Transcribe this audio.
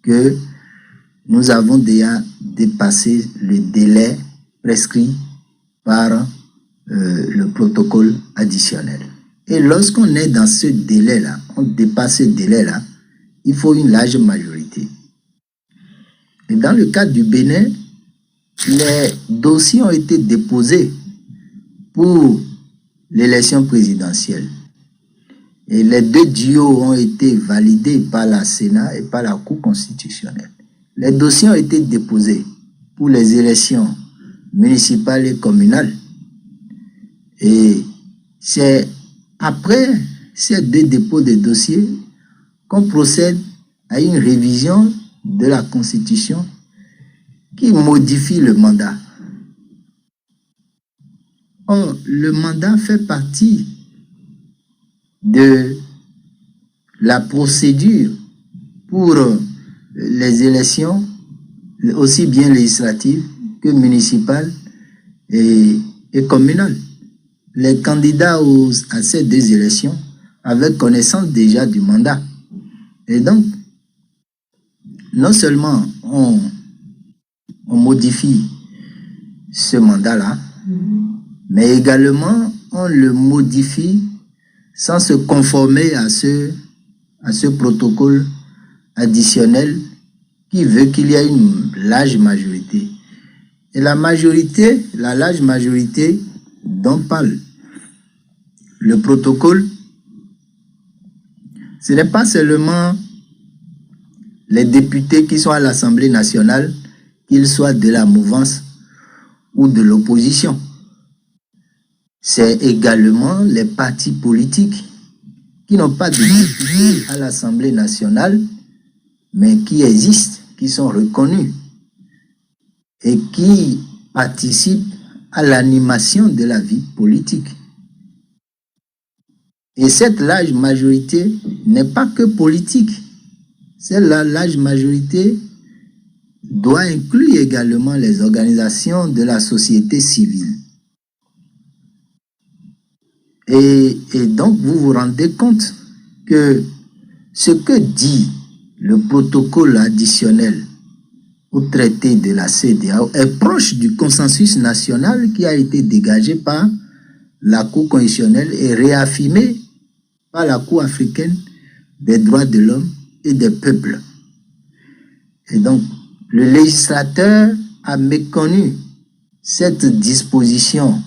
que nous avons déjà dépassé le délai prescrit par le protocole additionnel. Et lorsqu'on est dans ce délai-là, on dépasse ce délai-là, il faut une large majorité. Et dans le cas du Bénin, les dossiers ont été déposés pour l'élection présidentielle. Et les deux duos ont été validés par la Sénat et par la Cour constitutionnelle. Les dossiers ont été déposés pour les élections municipales et communales. Et c'est après ces deux dépôts de dossiers qu'on procède à une révision de la Constitution qui modifie le mandat. Or, le mandat fait partie de la procédure pour les élections, aussi bien législatives que municipales et communales. Les candidats à ces deux élections avaient connaissance déjà du mandat. Et donc, non seulement on modifie ce mandat-là, mais également on le modifie sans se conformer à ce protocole additionnel qui veut qu'il y ait une large majorité. Et la large majorité dont parle le protocole, ce n'est pas seulement les députés qui sont à l'Assemblée nationale, qu'ils soient de la mouvance ou de l'opposition. C'est également les partis politiques qui n'ont pas de députés à l'Assemblée nationale, mais qui existent, qui sont reconnus et qui participent à l'animation de la vie politique. Et cette large majorité n'est pas que politique. Cette large majorité doit inclure également les organisations de la société civile. Et donc, vous vous rendez compte que ce que dit le protocole additionnel au traité de la CEDEAO est proche du consensus national qui a été dégagé par la Cour constitutionnelle et réaffirmé par la Cour africaine des droits de l'homme et des peuples. Et donc, le législateur a méconnu cette disposition